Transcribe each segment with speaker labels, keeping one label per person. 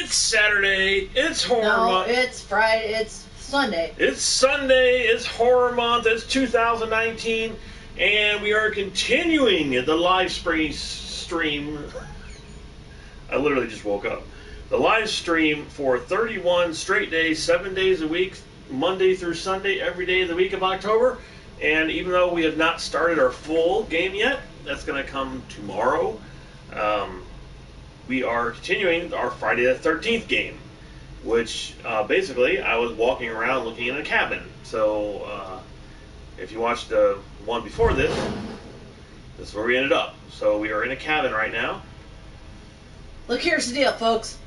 Speaker 1: It's Saturday. It's horror month.
Speaker 2: No, it's Friday. It's Sunday.
Speaker 1: It's Sunday. It's horror month. It's 2019, and we are continuing the live stream. I literally just woke up. The live stream for 31 straight days, 7 days a week, Monday through Sunday, every day of the week of October. And even though we have not started our full game yet, that's going to come tomorrow. We are continuing our Friday the 13th game, which basically I was walking around looking in a cabin. So if you watched the one before this, this is where we ended up. So we are in a cabin right now.
Speaker 2: Look, here's the deal, folks.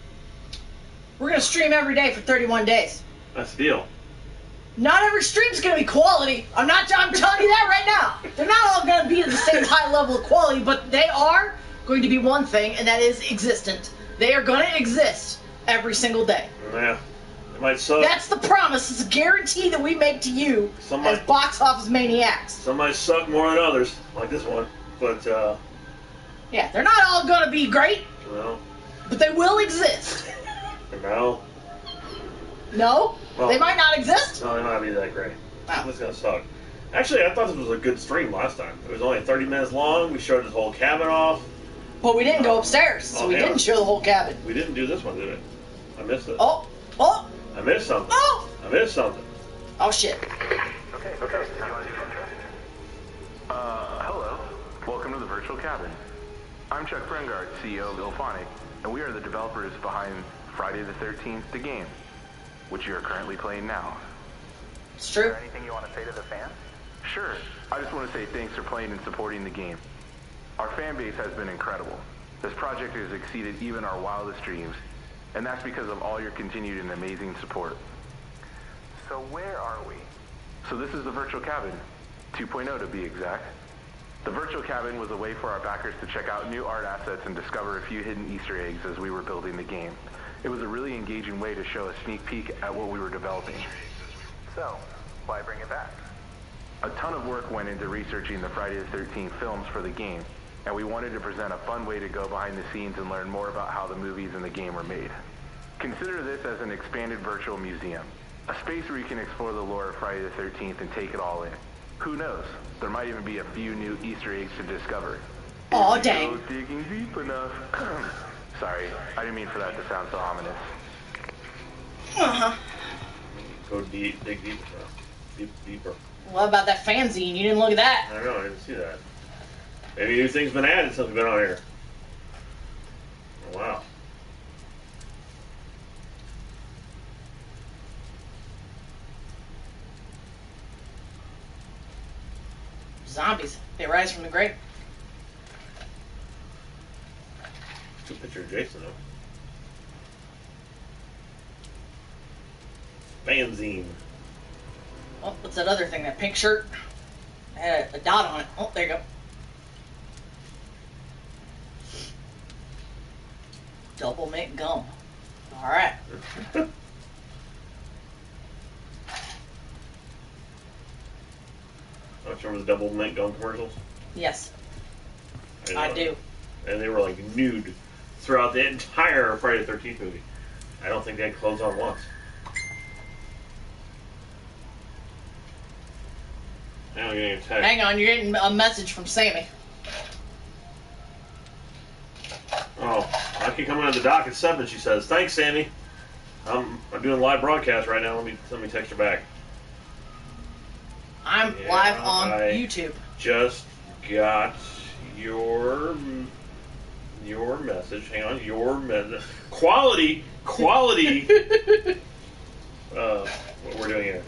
Speaker 2: We're going to stream every day for 31 days.
Speaker 1: That's the deal.
Speaker 2: Not every stream's going to be quality. I'm telling you that right now. They're not all going to be at the same high level of quality, but they are going to be one thing, and that is existent. They are going to exist every single day.
Speaker 1: Yeah. It might suck.
Speaker 2: That's the promise. It's a guarantee that we make to you as box office maniacs.
Speaker 1: Some might suck more than others, like this one. But,
Speaker 2: yeah, they're not all going to be great.
Speaker 1: No.
Speaker 2: But they will exist.
Speaker 1: No.
Speaker 2: No?
Speaker 1: Well,
Speaker 2: they might not exist?
Speaker 1: No, they might not be that great.
Speaker 2: Wow.
Speaker 1: It's going to suck. Actually, I thought this was a good stream last time. It was only 30 minutes long. We showed this whole cabin off.
Speaker 2: But we didn't go upstairs, so we didn't show the whole cabin.
Speaker 1: We didn't do this one, did we? I missed it.
Speaker 2: Oh!
Speaker 1: I missed something.
Speaker 2: Oh!
Speaker 1: I missed something.
Speaker 2: Oh, shit.
Speaker 3: Okay. Did you want to do intro? Hello. Welcome to the Virtual Cabin. I'm Chuck Brengard, CEO of IllFonic, and we are the developers behind Friday the 13th, the game, which you are currently playing now.
Speaker 2: It's true.
Speaker 3: Is there anything you want to say to the fans? Sure. I just want to say thanks for playing and supporting the game. Our fan base has been incredible. This project has exceeded even our wildest dreams, and that's because of all your continued and amazing support. So where are we? So this is the Virtual Cabin, 2.0 to be exact. The Virtual Cabin was a way for our backers to check out new art assets and discover a few hidden Easter eggs as we were building the game. It was a really engaging way to show a sneak peek at what we were developing. So, why bring it back? A ton of work went into researching the Friday the 13th films for the game, and we wanted to present a fun way to go behind the scenes and learn more about how the movies in the game were made. Consider this as an expanded virtual museum, a space where you can explore the lore of Friday the 13th and take it all in. Who knows? There might even be a few new Easter eggs to discover.
Speaker 2: Aw, dang.
Speaker 3: Go digging deep enough. Sorry, I didn't mean for that to sound so ominous.
Speaker 2: Uh-huh.
Speaker 1: Go deep, dig deeper. Deeper.
Speaker 2: What about that fanzine? You didn't look at that.
Speaker 1: I know, I didn't see that. Maybe new things been added since we've been on here. Oh, wow.
Speaker 2: Zombies. They rise from the grave.
Speaker 1: Good picture of Jason, though. Fanzine.
Speaker 2: Oh, what's that other thing? That pink shirt? It had a dot on it. Oh, there you go. Double mint gum. Alright.
Speaker 1: I remember the double mint gum commercials?
Speaker 2: Yes. I do.
Speaker 1: And they were like nude throughout the entire Friday the 13th movie. I don't think they had clothes on once. Now I'm getting a text.
Speaker 2: Hang on, you're getting a message from Sammy.
Speaker 1: Oh, I can come on the dock at 7, she says. Thanks, Sammy. I'm doing a live broadcast right now. Let me text her back.
Speaker 2: I'm live on YouTube.
Speaker 1: Just got your message. Hang on, your message. Quality. What we're doing here.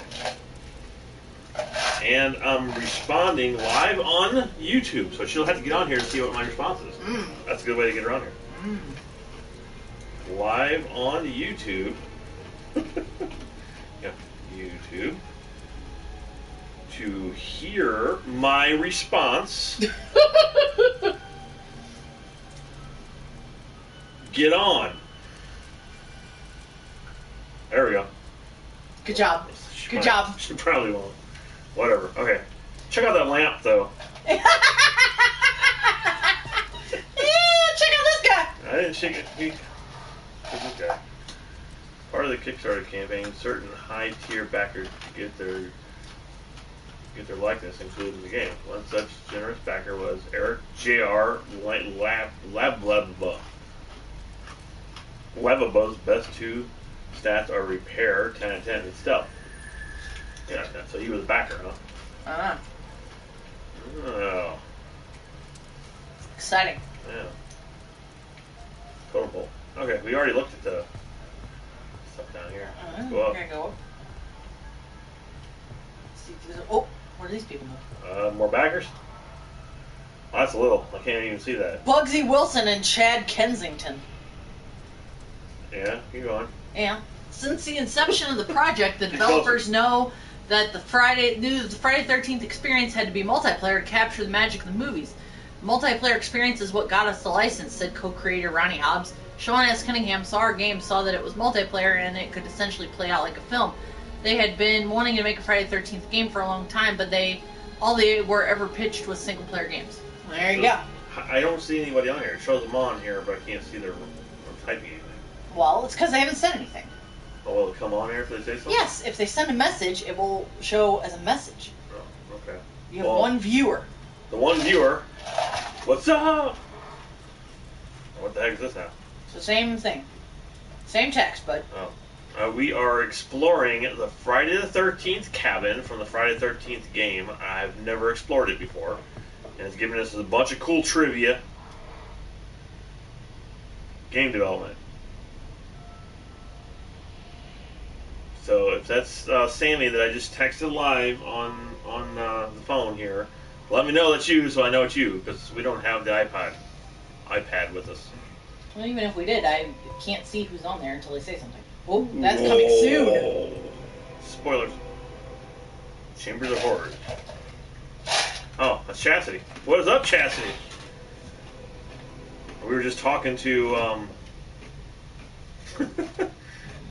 Speaker 1: And I'm responding live on YouTube, so she'll have to get on here to see what my response is. That's a good way to get her on here. Live on YouTube. Yeah, YouTube. To hear my response. Get on. There we go.
Speaker 2: Good job. Good job.
Speaker 1: She probably won't. Whatever. Okay. Check out that lamp, though.
Speaker 2: Yeah, check out this guy.
Speaker 1: I didn't shake it. Who's this guy? Part of the Kickstarter campaign, certain high-tier backers get their likeness included in the game. One such generous backer was Eric J.R. Lababa. Lababa's best two stats are repair, 10 and 10, and stealth. Yeah, so he was a backer, huh?
Speaker 2: Ah,
Speaker 1: Oh,
Speaker 2: exciting.
Speaker 1: yeah. Total pull. Okay, we already looked at the stuff down here. Let's go up.
Speaker 2: Here you go. See if there's oh, where do these people move?
Speaker 1: More backers? Oh, that's a little. I can't even see that.
Speaker 2: Bugsy Wilson and Chad Kensington.
Speaker 1: Yeah, keep going.
Speaker 2: Yeah. Since the inception of the project, the developers know that the Friday 13th experience had to be multiplayer to capture the magic of the movies. Multiplayer experience is what got us the license, said co-creator Ronnie Hobbs. Sean S. Cunningham saw our game, saw that it was multiplayer, and it could essentially play out like a film. They had been wanting to make a Friday the 13th game for a long time, but all they were ever pitched was single-player games. There you go.
Speaker 1: I don't see anybody on here. It shows them on here, but I can't see their typing anything.
Speaker 2: Well, it's because they haven't said anything.
Speaker 1: Oh, will it come on here if they say something?
Speaker 2: Yes, if they send a message, it will show as a message.
Speaker 1: Oh, okay.
Speaker 2: You have one viewer.
Speaker 1: The one viewer. What's up? What the heck is this now?
Speaker 2: It's the same thing. Same text, but...
Speaker 1: Oh. We are exploring the Friday the 13th cabin from the Friday the 13th game. I've never explored it before. And it's giving us a bunch of cool trivia. Game development. So if that's Sammy that I just texted live on the phone here, let me know that's you so I know it's you, because we don't have the iPad with us.
Speaker 2: Well, even if we did, I can't see who's on there until they say something. Oh, that's coming soon.
Speaker 1: Spoilers. Chambers of Horrors. Oh, that's Chastity. What is up, Chastity? We were just talking to,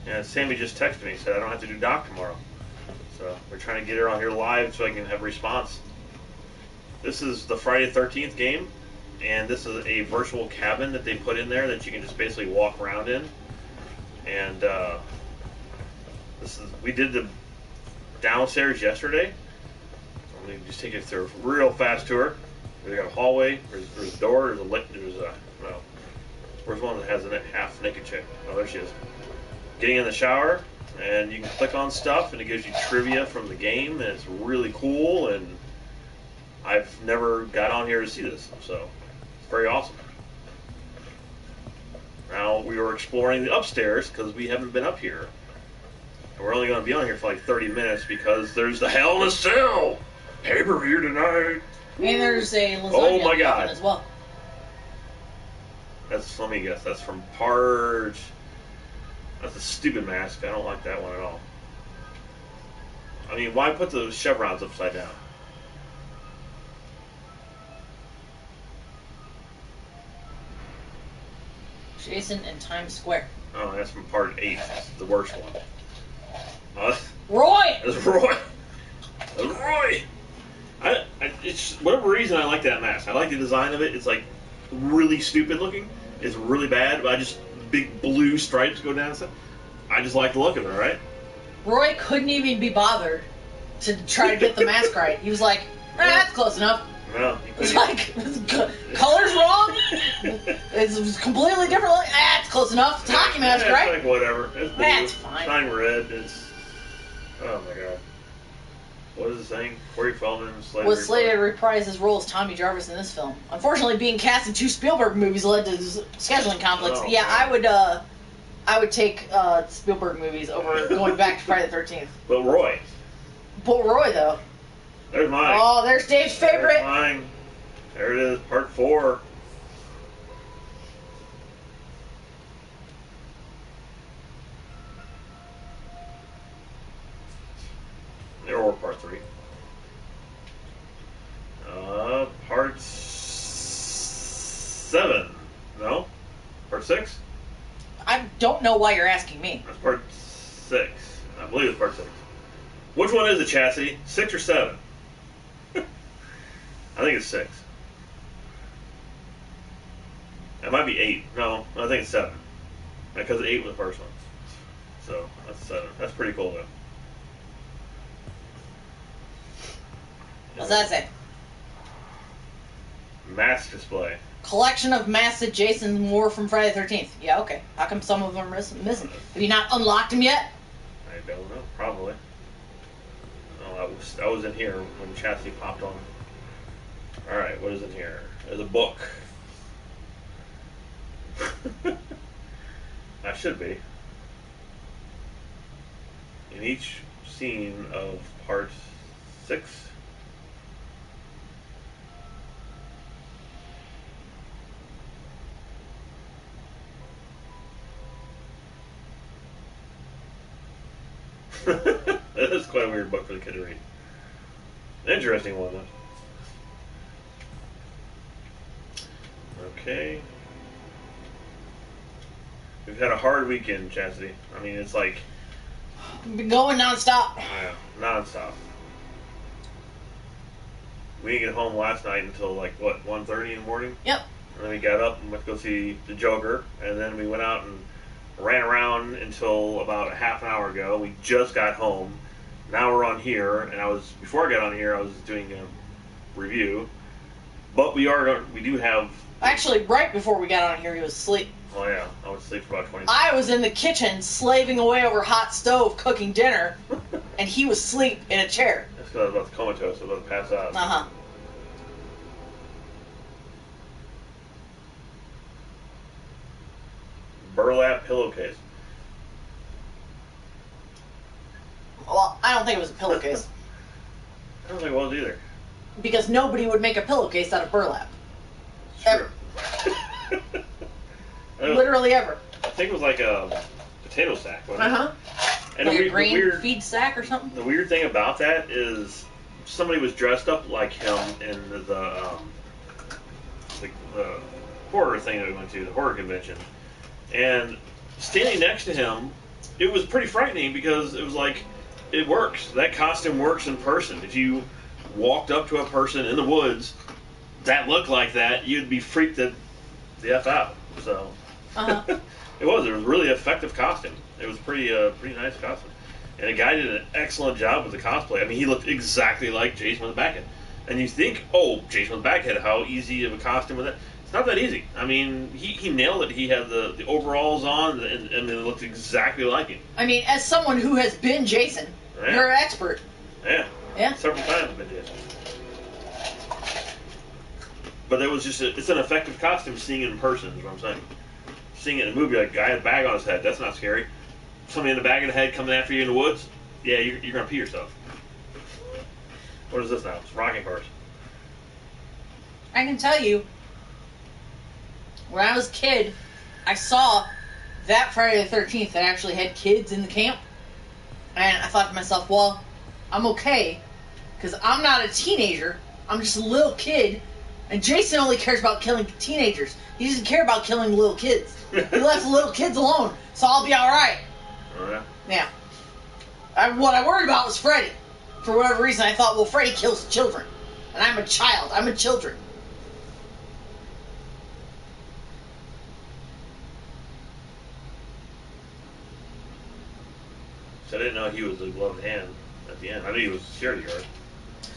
Speaker 1: yeah, Sammy just texted me, said I don't have to do doc tomorrow. So we're trying to get her on here live so I can have a response. This is the Friday the 13th game, and this is a virtual cabin that they put in there that you can just basically walk around in. And we did the downstairs yesterday. I'm going to just take you through a real fast tour. We got a hallway, there's a door, where's one that has a half naked chick? Oh, there she is. Getting in the shower, and you can click on stuff, and it gives you trivia from the game, and it's really cool, and I've never got on here to see this, so it's very awesome. Now, we were exploring the upstairs, because we haven't been up here. And we're only going to be on here for like 30 minutes, because there's the Hell in a Cell pay-per-view tonight.
Speaker 2: And there's a lasagna
Speaker 1: Oh my God.
Speaker 2: as well.
Speaker 1: Let me guess, that's from Parge. That's a stupid mask. I don't like that one at all. I mean, why put the chevrons upside down?
Speaker 2: Jason in Times Square.
Speaker 1: Oh, that's from Part 8. That's the worst one.
Speaker 2: Roy!
Speaker 1: That's Roy. That's Roy. It's whatever reason I like that mask. I like the design of it. It's like really stupid looking. It's really bad, but big blue stripes go down. I just like the look of it, right?
Speaker 2: Roy couldn't even be bothered to try to get the mask right. He was like, that's close enough.
Speaker 1: No,
Speaker 2: It's like, color's wrong. It's completely different. It's close enough. It's hockey mask,
Speaker 1: it's
Speaker 2: right?
Speaker 1: like whatever. It's blue.
Speaker 2: That's fine.
Speaker 1: Shine red. Oh my god. What is the saying? Corey Feldman
Speaker 2: was slated to reprise his role as Tommy Jarvis in this film. Unfortunately, being cast in 2 Spielberg movies led to scheduling conflicts.
Speaker 1: Oh,
Speaker 2: yeah,
Speaker 1: man.
Speaker 2: I would take Spielberg movies over going back to Friday the 13th.
Speaker 1: But Roy.
Speaker 2: But Roy, though.
Speaker 1: There's mine.
Speaker 2: Oh, there's Dave's favorite.
Speaker 1: There's mine. There it is, Part 4. Or Part 3. Part 7. No? Part 6?
Speaker 2: I don't know why you're asking me.
Speaker 1: That's Part 6. I believe it's Part 6. Which one is it, Chastity? 6 or 7? I think it's 6. It might be 8. No, I think it's 7. Because 8 was the first one. So that's pretty cool though.
Speaker 2: What's that say?
Speaker 1: Mask display.
Speaker 2: Collection of masks that Jason wore from Friday the 13th. Yeah, okay. How come some of them are missing? Have you not unlocked them yet?
Speaker 1: I don't know. Probably. Oh, I was in here when Chastity popped on. All right, what is in here? There's a book. That should be. In each scene of part 6. That is quite a weird book for the kid to read. Interesting one, though. Okay. We've had a hard weekend, Chastity. I mean, it's like...
Speaker 2: We've been going nonstop.
Speaker 1: Yeah, nonstop. We didn't get home last night until, like, what, 1:30 in the morning?
Speaker 2: Yep.
Speaker 1: And then we got up and went to go see the Joker. And then we went out and ran around until about a half an hour ago. We just got home. Now we're on here. And before I got on here, I was doing a review. But we do have...
Speaker 2: Actually, right before we got on here, he was asleep.
Speaker 1: Oh, yeah. I was asleep for about 20 minutes.
Speaker 2: I was in the kitchen slaving away over hot stove cooking dinner, and he was asleep in a chair.
Speaker 1: That's because I was about to comatose. I was about to pass out.
Speaker 2: Uh-huh.
Speaker 1: Burlap pillowcase.
Speaker 2: Well, I don't think it was a pillowcase.
Speaker 1: I don't think it was either.
Speaker 2: Because nobody would make a pillowcase out of burlap.
Speaker 1: It's true.
Speaker 2: Literally ever.
Speaker 1: I think it was like a potato sack, wasn't it?
Speaker 2: Uh-huh.
Speaker 1: And
Speaker 2: Like
Speaker 1: the
Speaker 2: a green
Speaker 1: weird,
Speaker 2: feed sack or something?
Speaker 1: the weird thing about that is somebody was dressed up like him in the horror thing that we went to, the horror convention. And standing next to him, it was pretty frightening because it was like, it works. That costume works in person. If you walked up to a person in the woods that looked like that, you'd be freaked the F out. So...
Speaker 2: Uh-huh.
Speaker 1: It was a really effective costume. It was pretty nice costume. And the guy did an excellent job with the cosplay. I mean, he looked exactly like Jason with a backhead. And you think, oh, Jason with a backhead, how easy of a costume was that? It's not that easy. I mean, he nailed it. He had the overalls on, and it looked exactly like him.
Speaker 2: I mean, as someone who has been Jason,
Speaker 1: Yeah.
Speaker 2: you're an expert.
Speaker 1: Yeah.
Speaker 2: Yeah.
Speaker 1: Several times I've been Jason. But it was just, it's an effective costume seeing it in person, is what I'm saying. Seeing it in a movie, like a guy had a bag on his head, that's not scary. Somebody in the bag of the head coming after you in the woods, yeah, you're going to pee yourself. What is this now? It's rocking horse.
Speaker 2: I can tell you, when I was a kid, I saw that Friday the 13th that actually had kids in the camp. And I thought to myself, well, I'm okay, because I'm not a teenager. I'm just a little kid. And Jason only cares about killing teenagers. He doesn't care about killing little kids. He left little kids alone, so I'll be alright.
Speaker 1: Oh, yeah?
Speaker 2: Yeah. What I worried about was Freddy. For whatever reason, I thought, well, Freddy kills children. And I'm a child. I'm a children.
Speaker 1: So I didn't know he was a gloved hand at the end. I knew he was a security guard.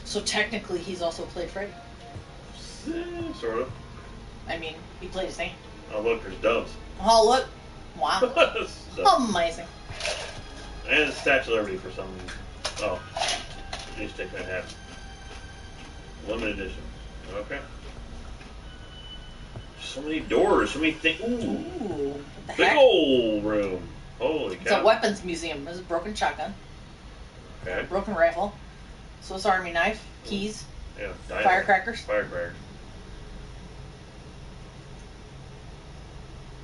Speaker 2: So technically, he's also played Freddy.
Speaker 1: Sort of.
Speaker 2: I mean, he played his hand.
Speaker 1: Oh, look, there's doves.
Speaker 2: Oh, look. Wow.
Speaker 1: Doves.
Speaker 2: Amazing.
Speaker 1: And it's Statue of Liberty for some reason. Oh. Just take that half. Limited edition. Okay. So many doors, so many things. Ooh.
Speaker 2: Ooh. What the
Speaker 1: Big
Speaker 2: heck?
Speaker 1: old room. Holy
Speaker 2: It's
Speaker 1: cow.
Speaker 2: a weapons museum. There's a broken shotgun,
Speaker 1: Okay.
Speaker 2: broken rifle, Swiss Army knife, keys,
Speaker 1: Yeah. Dynamite.
Speaker 2: firecrackers.
Speaker 1: Firecracker.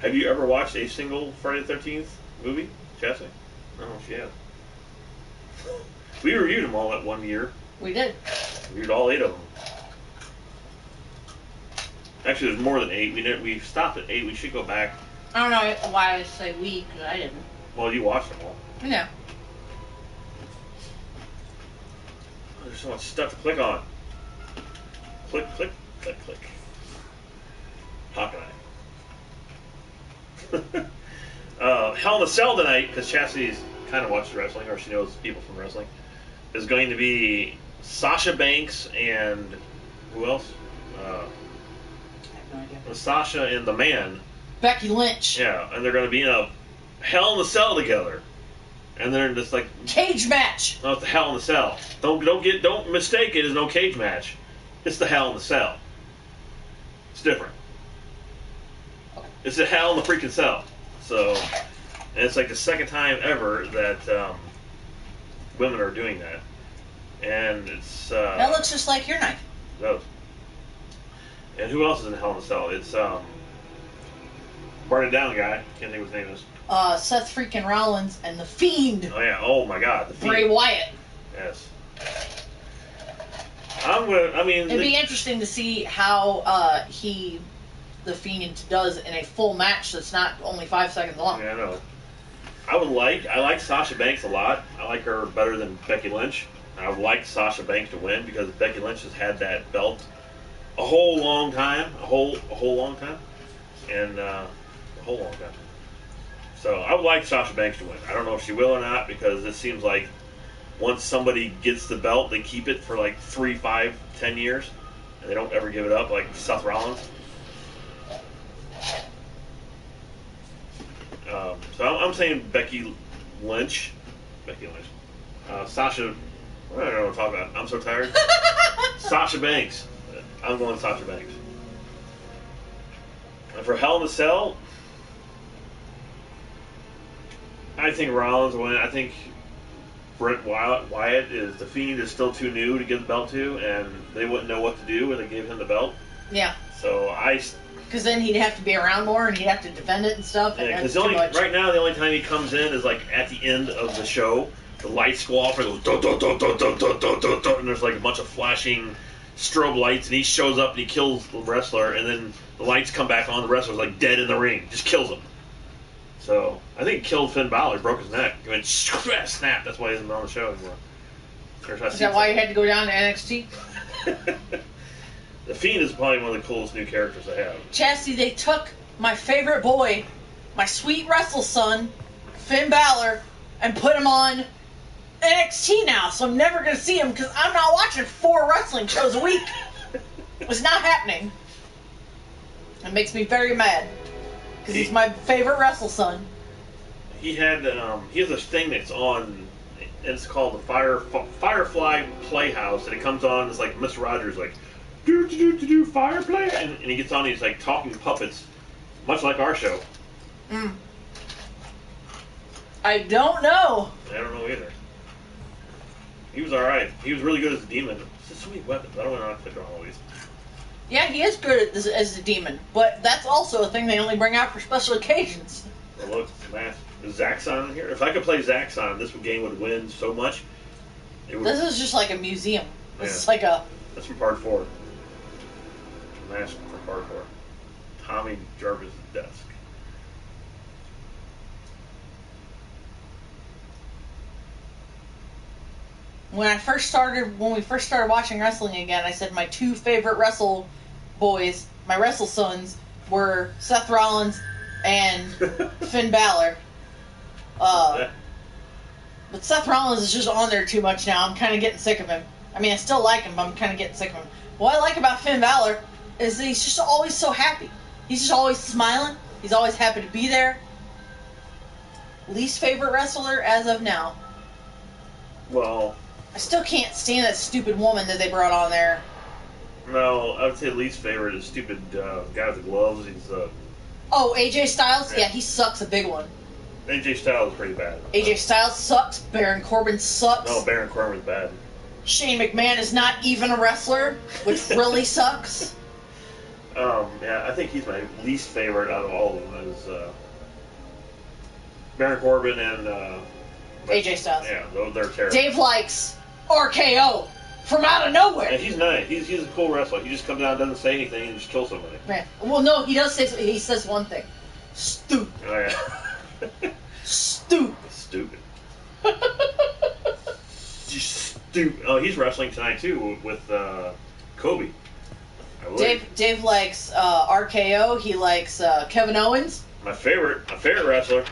Speaker 1: Have you ever watched a single Friday the 13th movie, Chastity? No, she has. We reviewed them all that one year.
Speaker 2: We did.
Speaker 1: We reviewed all 8 of them. Actually, there's more than 8. We stopped at 8. We should go back.
Speaker 2: I don't know why I say we, because I didn't.
Speaker 1: Well, you watched them all.
Speaker 2: Yeah.
Speaker 1: There's so much stuff to click on. Click, click, click, click. Hawkeye. Hell in a Cell tonight, because Chastity's kind of watches wrestling, or she knows people from wrestling, is going to be Sasha Banks and who else?
Speaker 2: I have no idea.
Speaker 1: Sasha and the Man.
Speaker 2: Becky Lynch.
Speaker 1: Yeah, and they're going to be in a Hell in a Cell together, and they're just like
Speaker 2: Cage match.
Speaker 1: no, it's the Hell in a Cell. Don't mistake it as no cage match. It's the Hell in the Cell. It's different. It's a Hell in the freaking Cell. So, and it's like the second time ever that women are doing that, and it's
Speaker 2: That looks just like your knife.
Speaker 1: those. And who else is in Hell in a Cell? It's Burn It Down guy. Can't think of what his name is.
Speaker 2: Seth freaking Rollins and The Fiend.
Speaker 1: Oh yeah. Oh my God. The
Speaker 2: Bray
Speaker 1: Fiend.
Speaker 2: Wyatt.
Speaker 1: Yes. I mean.
Speaker 2: It'd be interesting to see how The Fiend does in a full match that's not only 5 seconds long.
Speaker 1: Yeah, I know. I like Sasha Banks a lot. I like her better than Becky Lynch. I would like Sasha Banks to win because Becky Lynch has had that belt a whole long time, a whole long time, and a whole long time. So I would like Sasha Banks to win. I don't know if she will or not because it seems like once somebody gets the belt, they keep it for like 3, 5, 10 years, and they don't ever give it up, like Seth Rollins. So I'm saying Becky Lynch. Sasha. I don't know what I'm talking about. I'm so tired. Sasha Banks. I'm going Sasha Banks. And for Hell in a Cell, I think Rollins will win. I think Bret Wyatt is the Fiend is still too new to give the belt to, and they wouldn't know what to do when they gave him the belt.
Speaker 2: Yeah.
Speaker 1: So
Speaker 2: because then he'd have to be around more and he'd have to defend it and stuff. And
Speaker 1: because
Speaker 2: that's too much.
Speaker 1: right now the only time he comes in is like at the end of the show. The lights go off and it goes dun, dun, dun, dun, dun, dun, dun, dun, and there's like a bunch of flashing strobe lights, and he shows up and he kills the wrestler, and then the lights come back on. The wrestler's like dead in the ring, just kills him. So I think he killed Finn Balor, broke his neck. He went snap. That's why he isn't on the show anymore.
Speaker 2: Is that why you had to go down to NXT?
Speaker 1: The Fiend is probably one of the coolest new characters I have.
Speaker 2: Chastity, they took my favorite boy, my sweet wrestle son, Finn Balor, and put him on NXT now, so I'm never going to see him because I'm not watching 4 wrestling shows a week. It's not happening. It makes me very mad because he's my favorite wrestle son.
Speaker 1: He has this thing that's on, and it's called the Firefly Playhouse, and it comes on. It's like Mr. Rogers, like do Fireplay, and he gets on these like talking puppets, much like our show.
Speaker 2: I don't know.
Speaker 1: I don't know either. He was alright. He was really good as a demon. It's a sweet weapon. I don't want to click on all these.
Speaker 2: Yeah, he is good as a demon, but that's also a thing they only bring out for special occasions.
Speaker 1: Oh, look, man. Is Zaxxon in here? If I could play Zaxxon, this game would win so much.
Speaker 2: This is just like a museum. This is
Speaker 1: Yeah.
Speaker 2: like a...
Speaker 1: That's from part 4. Mask from part 4. Tommy Jarvis' desk.
Speaker 2: When we first started watching wrestling again, I said my 2 favorite wrestle boys, my wrestle sons, were Seth Rollins and Finn Balor. But Seth Rollins is just on there too much now. I'm kind of getting sick of him. I mean, I still like him, but I'm kind of getting sick of him. What I like about Finn Balor is that he's just always so happy. He's just always smiling. He's always happy to be there. Least favorite wrestler as of now.
Speaker 1: Well,
Speaker 2: I still can't stand that stupid woman that they brought on there.
Speaker 1: no, I would say least favorite is stupid guy with the gloves. He's
Speaker 2: Oh, AJ Styles?
Speaker 1: Yeah.
Speaker 2: Yeah, he sucks a big one.
Speaker 1: AJ Styles is pretty bad.
Speaker 2: AJ Styles sucks. Baron Corbin sucks.
Speaker 1: No, Baron Corbin's bad.
Speaker 2: Shane McMahon is not even a wrestler, which really sucks.
Speaker 1: Yeah, I think he's my least favorite out of all of them. Is Baron Corbin and
Speaker 2: AJ Styles.
Speaker 1: Yeah, they're terrible.
Speaker 2: Dave likes RKO from out of nowhere.
Speaker 1: Yeah, he's nice. He's a cool wrestler. He just comes down, doesn't say anything, and just kills somebody.
Speaker 2: Man. Well, no, he does say. He says one thing. Stupid.
Speaker 1: Oh yeah.
Speaker 2: Stupid.
Speaker 1: Stupid. Just stupid. Oh, he's wrestling tonight too with Kobe. I believe.
Speaker 2: Dave likes RKO. He likes Kevin Owens.
Speaker 1: My favorite wrestler.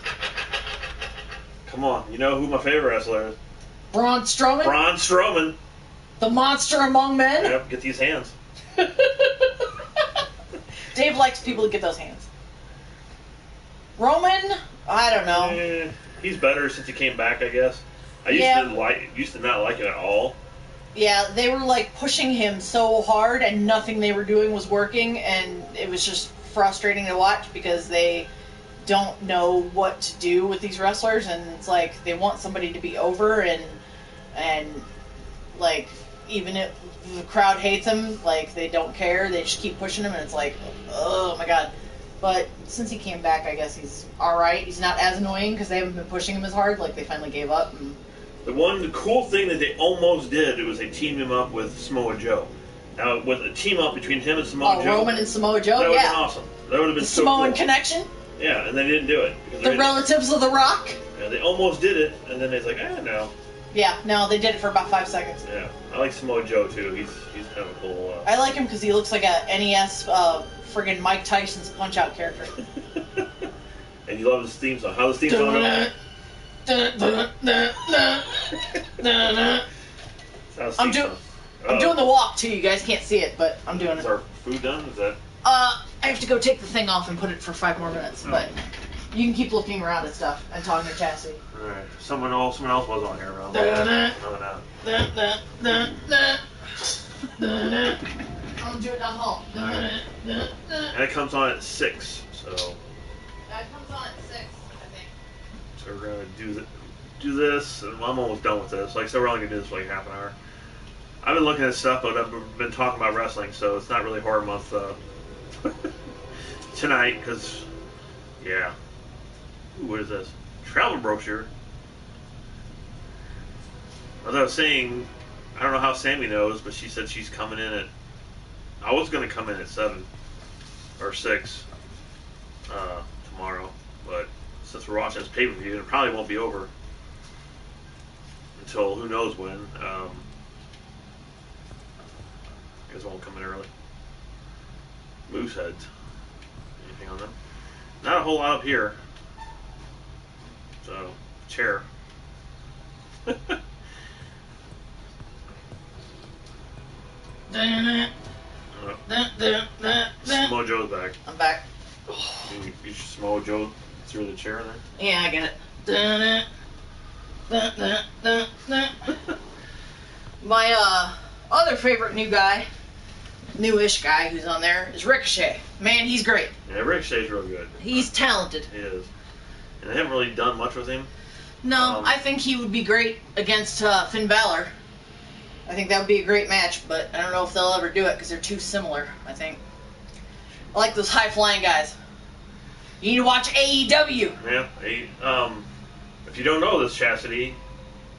Speaker 1: come on. You know who my favorite wrestler is?
Speaker 2: Braun Strowman,
Speaker 1: Braun Strowman.
Speaker 2: the monster among men.
Speaker 1: Yep, get these hands.
Speaker 2: Dave likes people to get those hands. Roman, I don't know.
Speaker 1: He's better since he came back, I guess. I used to not like it at all.
Speaker 2: Yeah, they were like pushing him so hard and nothing they were doing was working, and it was just frustrating to watch because they don't know what to do with these wrestlers, and it's like they want somebody to be over, and like even if the crowd hates him, like they don't care, they just keep pushing him, and it's like, oh my god. But since he came back, I guess he's alright. He's not as annoying because they haven't been pushing him as hard, like they finally gave up. And
Speaker 1: The cool thing that they almost did was they teamed him up with Samoa Joe. Now, with a team up between him and Samoa Joe.
Speaker 2: Roman and Samoa Joe,
Speaker 1: that would have
Speaker 2: yeah.
Speaker 1: been awesome. That would have been
Speaker 2: The
Speaker 1: so
Speaker 2: Samoan
Speaker 1: cool.
Speaker 2: connection,
Speaker 1: Yeah, and they didn't do it.
Speaker 2: the relatives of The Rock.
Speaker 1: Yeah, they almost did it, and then they're like, no.
Speaker 2: Yeah, no, they did it for about 5 seconds.
Speaker 1: Yeah, I like Samoa Joe too. He's kind of a cool.
Speaker 2: I like him because he looks like a NES friggin' Mike Tyson's Punch-Out character.
Speaker 1: And you love his theme song. How's the theme song?
Speaker 2: I'm doing the walk too. You guys can't see it, but I'm doing
Speaker 1: Is
Speaker 2: it.
Speaker 1: our food done? Is that?
Speaker 2: I have to go take the thing off and put it for 5 more minutes, but you can keep looking around and stuff and talking to Chassie.
Speaker 1: All right. Someone else was on here.
Speaker 2: I'm doing it down the hall.
Speaker 1: And it comes on at 6, so.
Speaker 2: That comes on at 6, I think.
Speaker 1: So we're gonna do this, and I'm almost done with this. Like I said, we're only gonna do this for like half an hour. I've been looking at stuff, but I've been talking about wrestling, so it's not really horror month tonight, because, yeah. Ooh, what is this? Travel brochure. As I was saying, I don't know how Sammy knows, but she said she's coming in at. I was gonna come in at 7 or 6 tomorrow, but since we're watching this pay-per-view, it probably won't be over until who knows when. I guess I won't come in early. Mooseheads. Anything on them? Not a whole lot up here. So, chair. Samoa Joe's back.
Speaker 2: I'm back.
Speaker 1: You should Samoa Joe through the chair there.
Speaker 2: Yeah, I get it. My other favorite newish guy who's on there is Ricochet. Man, he's great.
Speaker 1: Yeah, Ricochet's real good.
Speaker 2: He's talented.
Speaker 1: He is. And they haven't really done much with him.
Speaker 2: No, I think he would be great against Finn Balor. I think that would be a great match, but I don't know if they'll ever do it because they're too similar, I think. I like those high-flying guys. You need to watch AEW.
Speaker 1: Yeah. If you don't know this, Chastity,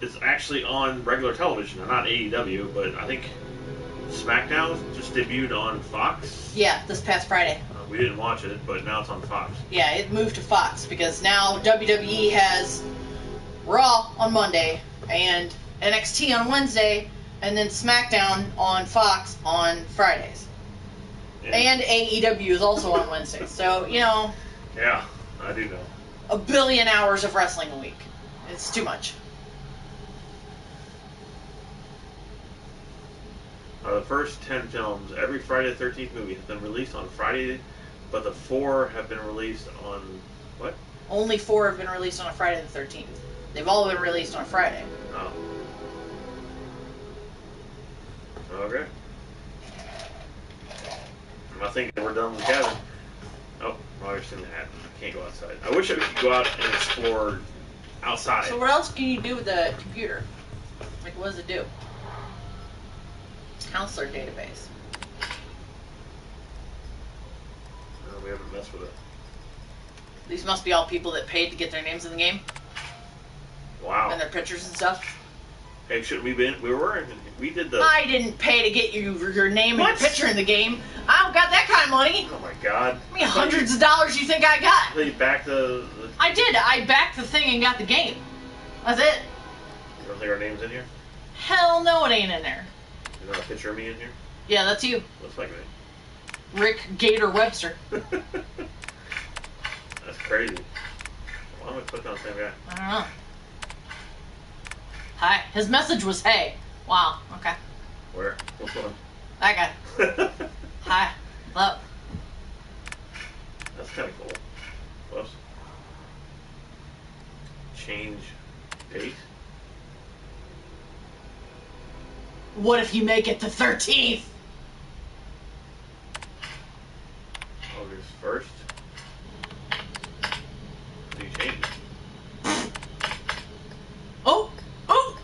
Speaker 1: it's actually on regular television, not AEW, but I think SmackDown just debuted on Fox.
Speaker 2: Yeah, this past Friday.
Speaker 1: We didn't watch it, but now it's on Fox.
Speaker 2: Yeah, it moved to Fox because now WWE has Raw on Monday and NXT on Wednesday and then SmackDown on Fox on Fridays. And AEW is also on Wednesday. So,
Speaker 1: Yeah, I do know.
Speaker 2: 1 billion hours of wrestling a week. It's too much.
Speaker 1: The first 10 films, every Friday the 13th movie has been released on Friday, but the 4 have been released on what?
Speaker 2: Only 4 have been released on a Friday the 13th. They've all been released on Friday.
Speaker 1: Oh. Okay. I think we're done with Kevin. Oh, I've seen that. I can't go outside. I wish I could go out and explore outside.
Speaker 2: So what else can you do with the computer? Like, what does it do? Counselor database.
Speaker 1: No, we haven't messed with it.
Speaker 2: These must be all people that paid to get their names in the game
Speaker 1: Wow.
Speaker 2: and their pictures and stuff.
Speaker 1: Hey, shouldn't we been? We did the.
Speaker 2: I didn't pay to get your name and
Speaker 1: What?
Speaker 2: your picture in the game. I don't got that kind of money.
Speaker 1: Oh my God.
Speaker 2: How many hundreds of dollars you think I got?
Speaker 1: You back the.
Speaker 2: I did. I backed the thing and got the game. That's it.
Speaker 1: You don't think our name's in here?
Speaker 2: Hell no, it ain't in there.
Speaker 1: You got a picture of me in here?
Speaker 2: Yeah, that's you.
Speaker 1: Looks like me.
Speaker 2: Rick Gator Webster.
Speaker 1: That's crazy. Why am I clicking on the same guy?
Speaker 2: I don't know. Hi. His message was, hey. Wow. Okay.
Speaker 1: Where? Which one?
Speaker 2: That guy. Hi. Hello.
Speaker 1: That's kind of cool. Whoops. Change date.
Speaker 2: What if you make it the 13th?
Speaker 1: August 1st. Do you change it?
Speaker 2: Oh. Oh.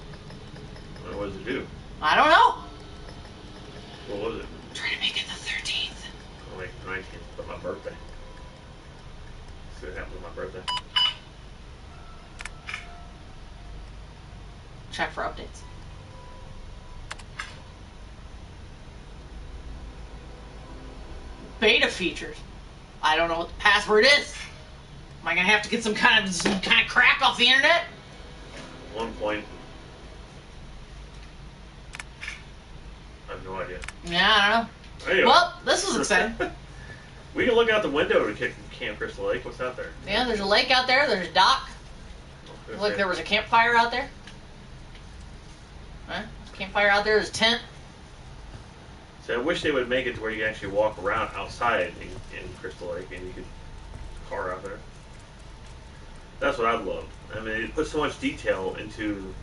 Speaker 1: What does it do?
Speaker 2: I don't know.
Speaker 1: What was it?
Speaker 2: Try to make it the 13th.
Speaker 1: Oh, wait, 19th. But my birthday. See what happens with my birthday.
Speaker 2: Check for updates. Beta features. I don't know what the password is. Am I gonna have to get some kind of crack off the internet?
Speaker 1: 1 point. I have no idea.
Speaker 2: Yeah, I don't know.
Speaker 1: Anyway.
Speaker 2: Well, this was exciting.
Speaker 1: We can look out the window to Camp Crystal Lake. What's out there?
Speaker 2: Yeah, there's a lake out there. There's a dock.
Speaker 1: Okay.
Speaker 2: Look, there was a campfire out there. Huh? Campfire out there. There's a tent.
Speaker 1: So I wish they would make it to where you can actually walk around outside in Crystal Lake and you could car out there. That's what I'd love. I mean, it puts so much detail into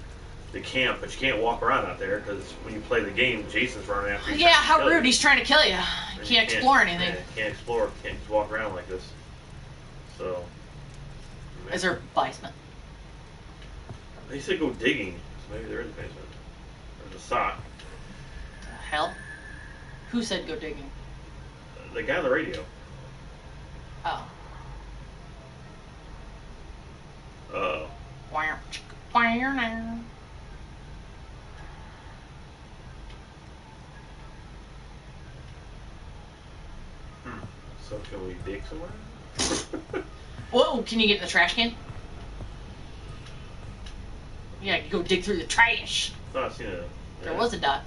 Speaker 1: the camp, but you can't walk around out there because when you play the game, Jason's running after you.
Speaker 2: Yeah, how rude. He's trying to kill you. You can't explore anything.
Speaker 1: Yeah, can't explore. Can't just walk around like this. So.
Speaker 2: Is there a basement?
Speaker 1: They said go digging, so maybe there is a basement. There's a sock.
Speaker 2: The hell? Who said go digging?
Speaker 1: The guy on the radio.
Speaker 2: Oh.
Speaker 1: Uh-oh. So can we dig somewhere?
Speaker 2: Whoa, can you get in the trash can? Yeah, you go dig through the trash.
Speaker 1: No, I've seen it.
Speaker 2: There was a dot.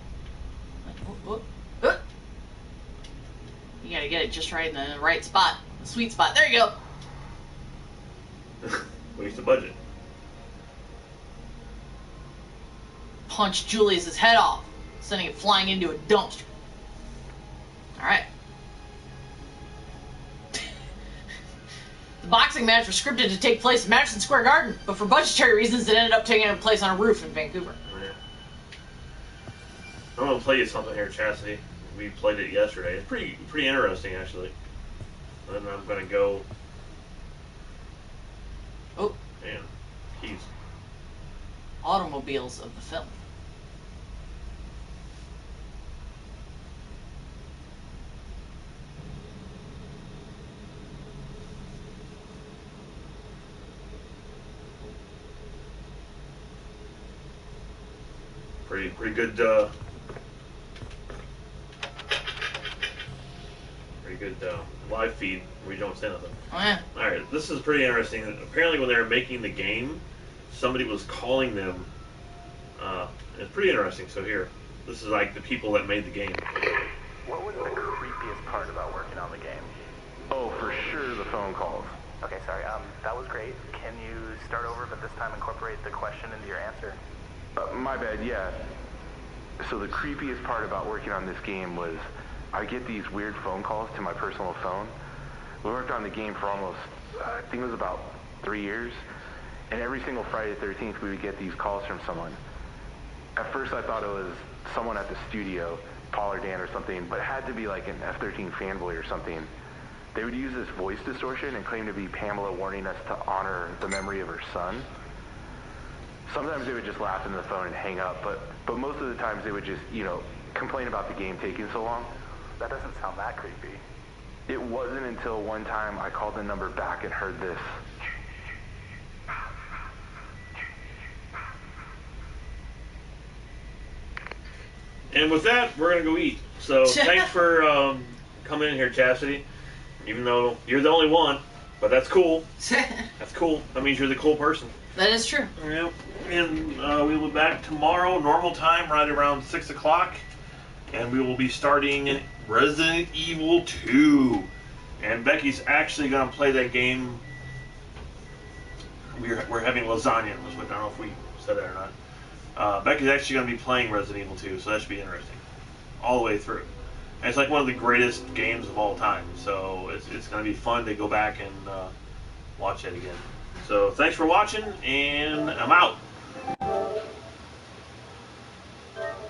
Speaker 2: You gotta get it just right in the right spot. The sweet spot. There you go.
Speaker 1: Waste of budget.
Speaker 2: Punch Julius's head off, sending it flying into a dumpster. Alright. The boxing match was scripted to take place in Madison Square Garden, but for budgetary reasons it ended up taking place on a roof in Vancouver.
Speaker 1: Yeah. I'm gonna play you something here, Chastity. We played it yesterday. It's pretty interesting, actually. And I'm gonna go.
Speaker 2: Oh.
Speaker 1: Man, keys.
Speaker 2: Automobiles of the film.
Speaker 1: Pretty good. Pretty good live feed where you don't say nothing.
Speaker 2: Oh, yeah.
Speaker 1: All right, this is pretty interesting. Apparently, when they were making the game, somebody was calling them. It's pretty interesting. So here, this is like the people that made the game.
Speaker 3: What was the creepiest part about working on the game? Oh, for sure, the phone calls. Okay, sorry. That was great. Can you start over, but this time incorporate the question into your answer? My bad, yeah. So the creepiest part about working on this game was I get these weird phone calls to my personal phone. We worked on the game for almost, I think it was about 3 years. And every single Friday the 13th, we would get these calls from someone. At first, I thought it was someone at the studio, Paul or Dan or something, but it had to be like an F-13 fanboy or something. They would use this voice distortion and claim to be Pamela warning us to honor the memory of her son. Sometimes they would just laugh into the phone and hang up, but most of the times they would just, complain about the game taking so long. That doesn't sound that creepy. It wasn't until one time I called the number back and heard this.
Speaker 1: And with that, we're gonna go eat. So thanks for coming in here, Chastity. Even though you're the only one, but that's cool. That's cool. That means you're the cool person.
Speaker 2: That is true.
Speaker 1: Yep. And we will be back tomorrow, normal time, right around 6 o'clock. And we will be starting Resident Evil 2. And Becky's actually going to play that game. We're having lasagna this week. I don't know if we said that or not. Becky's actually going to be playing Resident Evil 2, so that should be interesting. All the way through. And it's like one of the greatest games of all time, so it's going to be fun to go back and watch that again. So thanks for watching, and I'm out.